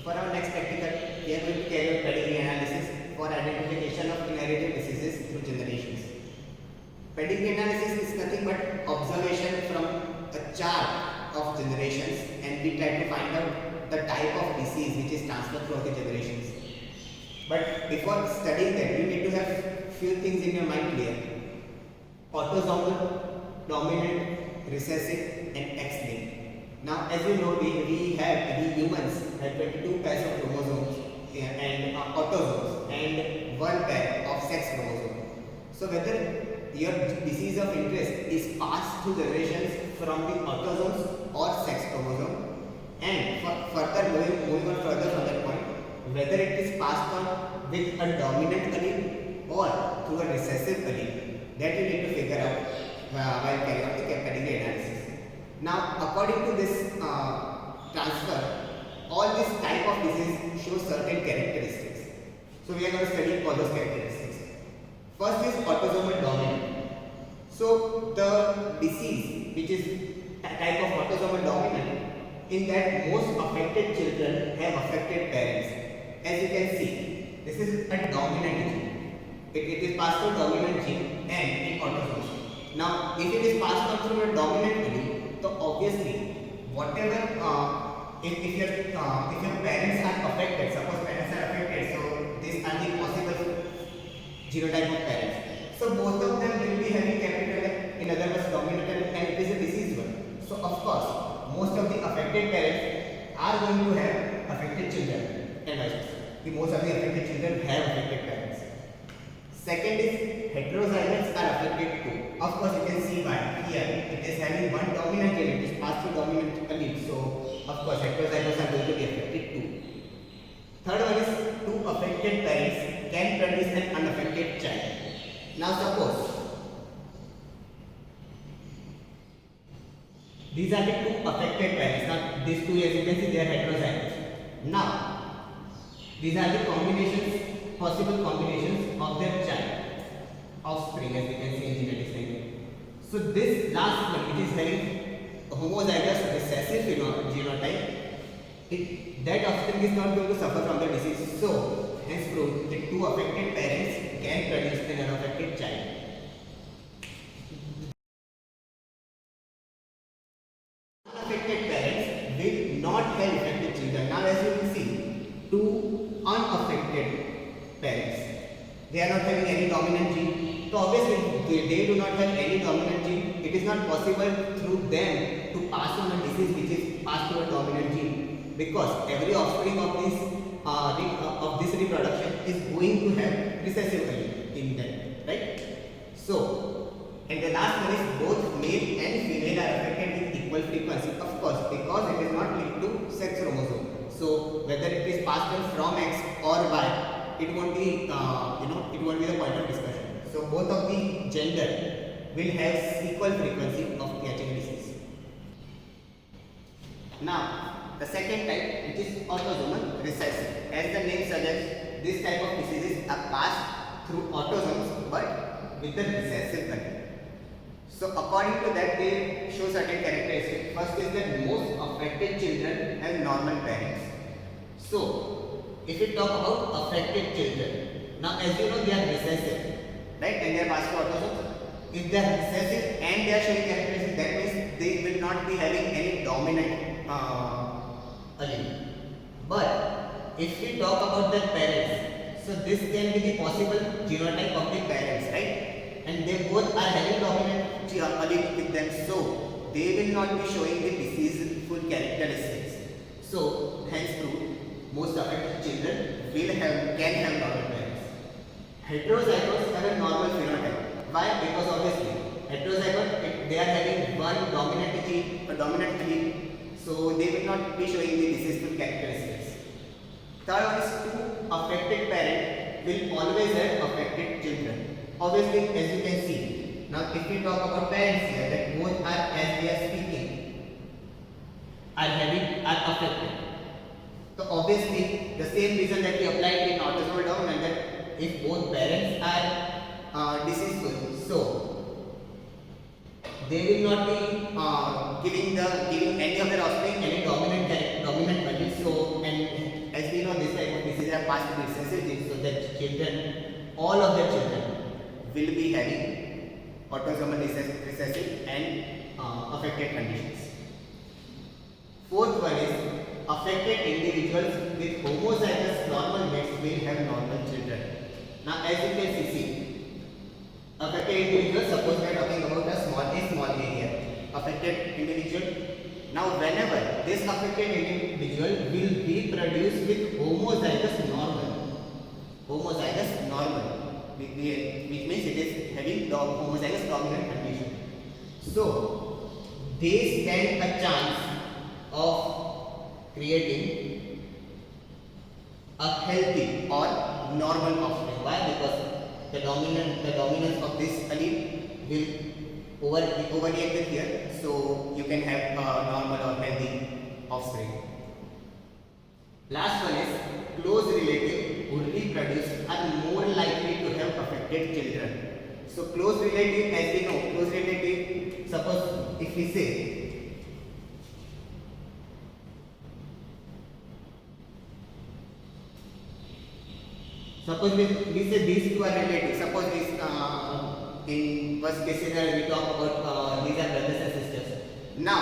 for our next practical, we are going to carry out pedigree analysis for identification of inherited diseases through generations. Pedigree analysis is nothing but observation from a chart of generations, and we try to find out the type of disease which is transferred throughout the generations. But before studying that, you need to have few things in your mind clear. Autosomal, dominant, recessive and X-linked. Now as you know, we humans have 22 pairs of chromosomes and autosomes and one pair of sex chromosomes. So whether your disease of interest is passed through generations from the autosomes or sex chromosome, and further moving on further from that point, whether it is passed on with a dominant allele or through a recessive allele, that you need to figure out while carrying out the pedigree analysis. Now, according to this transfer, all this type of disease shows certain characteristics. So we are going to study all those characteristics. First is autosomal dominant. So the disease which is a type of autosomal dominant, in that most affected children have affected parents. As you can see, this is a dominant gene. It is passed through dominant gene and in autosomes. Now, if it is passed on through a dominant allele, so obviously, whatever if your parents are affected, suppose parents are affected, so these are the possible genotype of parents. So both of them will be having capital A, in other words dominant, and it is a diseased one. So of course, most of the affected parents are going to have affected children, and vice versa. Most of the affected children have affected parents. Second is heterozygotes are affected too. Of course, you can see why. Here it is having one dominant gene, it is passed through dominant allele. So of course, heterozygotes are going to be affected too. Third one is two affected parents can produce an unaffected child. Now suppose these are the two affected parents. Now these two, as you can see, they are heterozygotes. Now these are the combinations, possible combinations of their child offspring, as we can see in genetics language. So this last one, which is having homozygous recessive genotype, that offspring is not going to suffer from the disease. So hence proved that two affected parents can produce an unaffected child. Unaffected parents will not have affected children. Now as you will see, two unaffected parents, they are not having any dominant gene. So obviously they do not have any dominant gene. It is not possible through them to pass on a disease which is passed through a dominant gene, because every offspring of this reproduction is going to have recessive allele in them, right? So, and the last one is both male and female are affected with equal frequency, of course, because it is not linked to sex chromosome. So whether it is passed on from X or Y, it won't be it won't be the point of discussion. So both of the gender will have equal frequency of catching disease. Now the second type, which is autosomal recessive. As the name suggests, this type of diseases are passed through autosomes but with the recessive allele. So according to that, they show certain characteristics. First is that most affected children have normal parents. So if we talk about affected children, now as you know, they are recessive, right, and they are passed through autosomes. If they are recessive and they are showing characteristics, that means they will not be having any dominant allele. But if we talk about their parents, so this can be the possible genotype of the parents, right? And they both are having dominant allele with them, so they will not be showing the diseaseful characteristics. So hence proved, most affected children can have normal parents. Heterozygotes have a normal phenotype. Why? Because obviously heterozygote, they are having one dominant gene, a dominant allele, so they will not be showing the diseaseful characteristics. Third one is two affected parents will always have affected children. Obviously, as you can see, now if we talk about parents here, that both are, as we are speaking, are affected. So obviously, the same reason that we applied in autosomal dominant, that if both parents are diseaseful, so they will not be giving any of their offspring any dominant allele. So, and will be having autosomal recessive and affected conditions. Fourth one is affected individuals with homozygous normal mates will have normal children. Now as you can see, affected individuals, suppose we are talking about a small area. Affected individual. Now whenever this affected individual will be produced with homozygous normal, which means it is having the homozygous dominant condition. So they stand a chance of creating a healthy or normal offspring. Why? Because the dominance of this allele will overreact here, so you can have a normal or healthy offspring. Last one is close relative would be produced are more likely to have affected children. So close relative, as we know, close relative, suppose if we say we say these two are related. Suppose this in first case scenario we talk about these are brothers and sisters. Now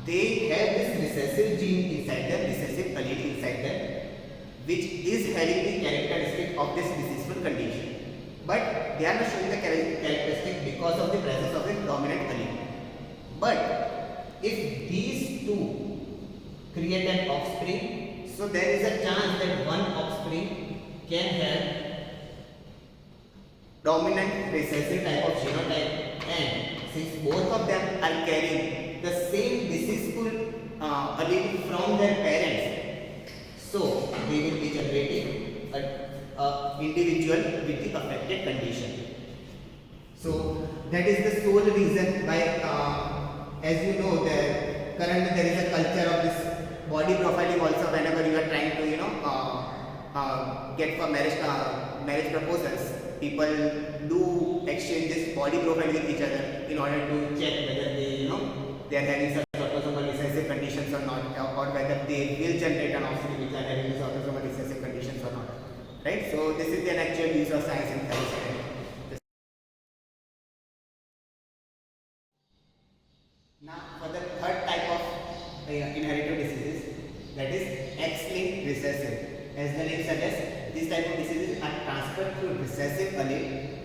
they have this recessive gene inside them, recessive allele inside them, which is having the characteristic of this diseaseful condition. But they are not showing the characteristic because of the presence of the dominant allele. But if these two create an offspring, so there is a chance that one offspring can have dominant recessive type of genotype, and since both of them are carrying the same diseaseful allele from their parents, so they will be generating a individual with the affected condition. So that is the sole reason why, as you know, that currently there is a culture of this body profiling also. Whenever you are trying to get for marriage proposals, people do exchange this body profile with each other in order to check whether they are having such autosomal recessive conditions or not, or whether they will generate an offspring which are having these autosomal recessive conditions or not. Right? So this is an actual use of science in chemistry. Now for the third type of inherited diseases, that is X-linked recessive. As the name suggests, these type of diseases are transferred through recessive allele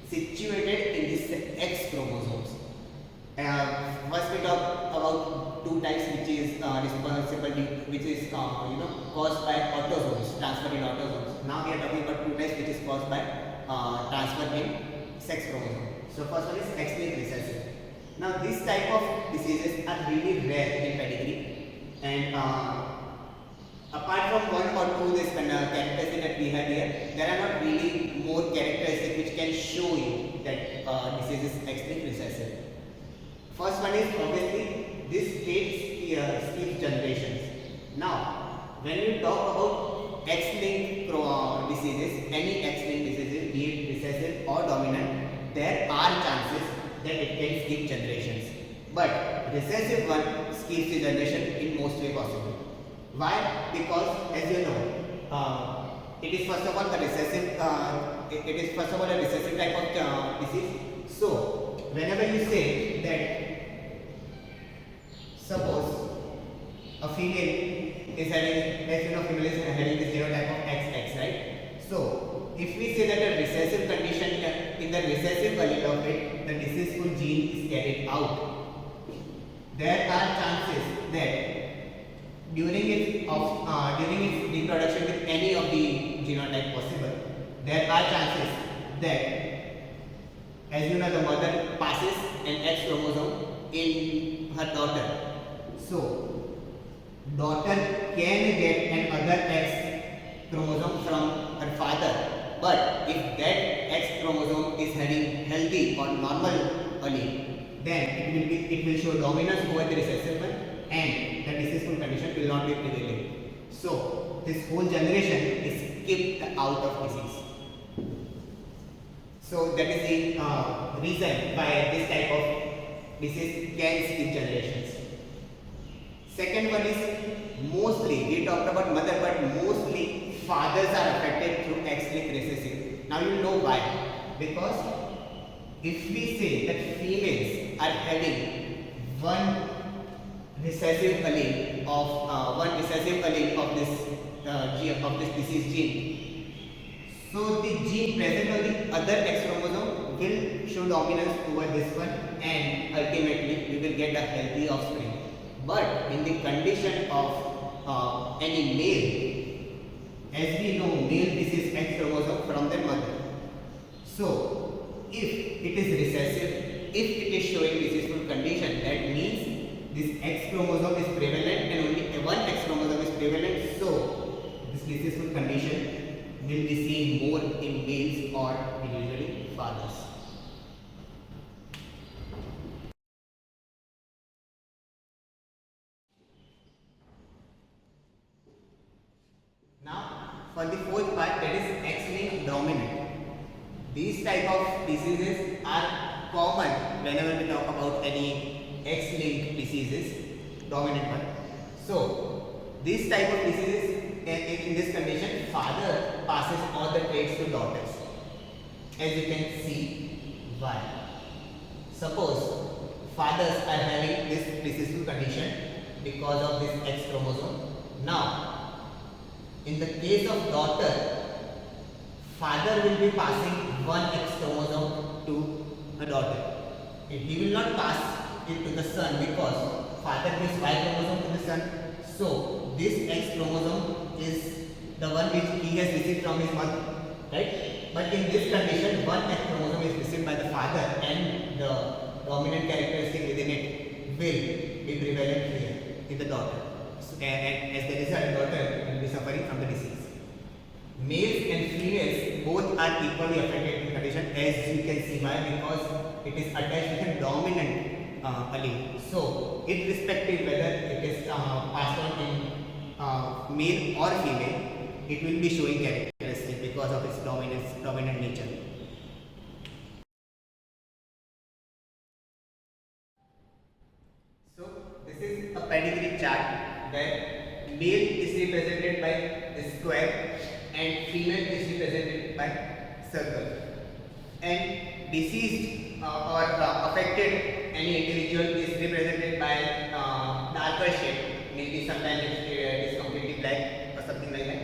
situated in the X chromosomes. First we talk about two types which is responsible, which is caused by autosomes, transfer in autosomes. Now we are talking about two types which is caused by transfer in sex chromosome. So first one is X-linked recessive. Now this type of diseases are really rare in pedigree, and apart from one or two this characteristic that we have here, there are not really more characteristics which can show you that disease is X-linked recessive. First one is obviously this skips generations. Now when we talk about X-linked diseases, any X-linked diseases, be it recessive or dominant, there are chances that it can skip generations. But recessive one skips the generation in most way possible. Why? Because as you know, it is first of all a recessive type of disease. So whenever you say that, suppose a female is having, as you know, female is having this genotype of XX, right? So if we say that a recessive condition in the recessive allele of it, the diseaseful gene is carried out, there are chances that during its reproduction with any of the genotype possible, there are chances that, as you know, the mother passes an X chromosome in her daughter. So daughter can get another X chromosome from her father, but if that X chromosome is having healthy or normal allele, then it will show dominance over the recessive one, and the diseaseful condition will not be prevailing. So this whole generation is skipped out of disease. So that is the reason why this type of disease can skip generations. Second one is mostly, we talked about mother, but mostly fathers are affected through X-linked recessive. Now you know why. Because if we say that females are having one recessive allele of this gene, of this disease gene, so the gene present on the other X chromosome will show dominance over this one, and ultimately we will get a healthy offspring. But in the condition of any male, as we know, male receives X chromosome from their mother. So if it is recessive, if it is showing recessive condition, that means this X chromosome is prevalent and only one X chromosome is prevalent. So this recessive condition will be seen more in males or usually fathers. Now for the fourth part, that is X-linked dominant. These type of diseases are common whenever we talk about any X-linked diseases, dominant one. So these type of diseases, in this condition, father passes all the traits to daughters. As you can see, why? Suppose fathers are having this recessive condition because of this X chromosome. Now, in the case of daughter, father will be passing one X chromosome to a daughter. He will not pass it to the son because father gives Y chromosome to the son. So this X chromosome is the one which he has received from his mother, right? But in this condition, one X chromosome is received by the father, and the dominant characteristic within it will be prevalent here in the daughter. So, and as the result, daughter will be suffering from the disease. Males and females both are equally affected in the condition, as you can see. Why? Because it is attached with a dominant allele. So, irrespective whether it is passed on in male or female, it will be showing characteristic because of its dominant nature. So, this is a pedigree chart where male is represented by the square and female is represented by circle, and deceased or affected any individual is represented by darker shade, maybe sometimes it is completely black or something like that,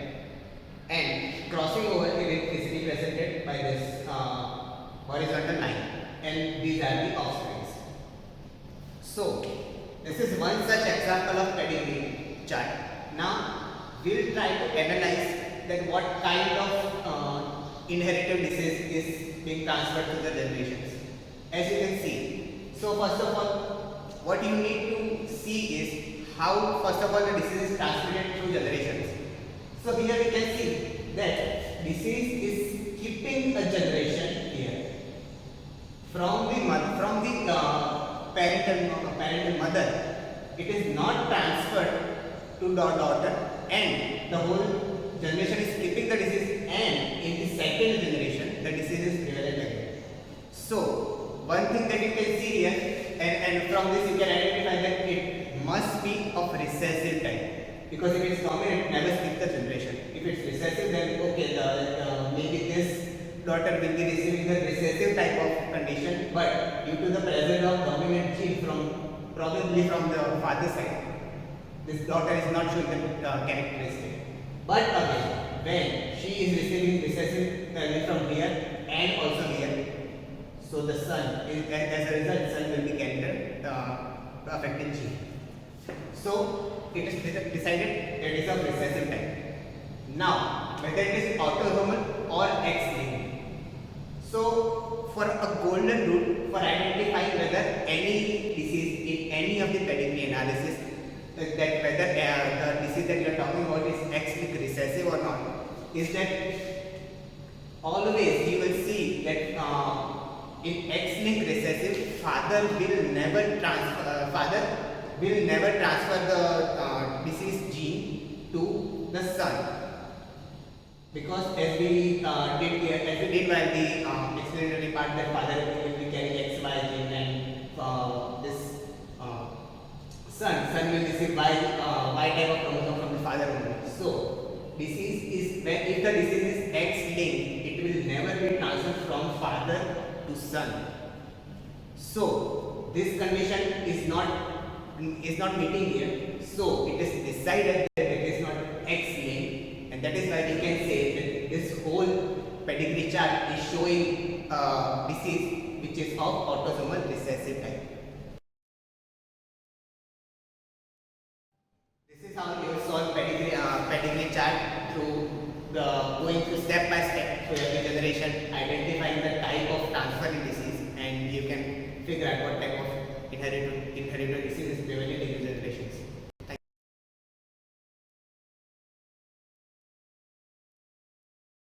and crossing over it is represented by this horizontal line, and these are the offsprings. So this is one such example of pedigree chart. Now we will try to analyze that what kind of inherited disease is being transferred to the generations. As you can see, so first of all, what you need to see is how first of all the disease is transmitted through generations. So here we can see that disease is skipping a generation here from the parental mother. It is not transferred to the daughter, and the whole generation is skipping the disease, and in the second generation the disease is prevalent again. So one thing that you can see here, and from this you can identify that it must be of recessive type, because if it's dominant, never skip the generation. If it's recessive, then okay, maybe this daughter will be receiving the recessive type of condition, but due to the presence of dominant gene probably from the father's side, this daughter is not showing the characteristic. But again, when she is receiving recessive from here and also here, so the son, as a result, son will be carrying the affected gene. So it is decided that it is of recessive type. Now, whether it is autosomal or X-linked. So, for a golden rule for identifying whether any disease in any of the pedigree analysis, that whether the disease that you are talking about is X-linked recessive or not, is that always you will see that in X-linked recessive, father will never transfer the disease gene to the son. Because as we did while the explanatory part, that father will be carrying XY gene, and this son will receive Y type of chromosome from the father only. So disease is when if the disease is X-linked, it will never be transferred from father to son. So this condition is not meeting here. So it is decided that it is not X-linked, and that is why we can say that this whole pedigree chart is showing disease which is of autosomal recessive type. This is how you will solve pedigree chart through going through step by step through every generation, identifying the type of transferring disease, and you can figure out what type of inherited disease is prevalent in the generation.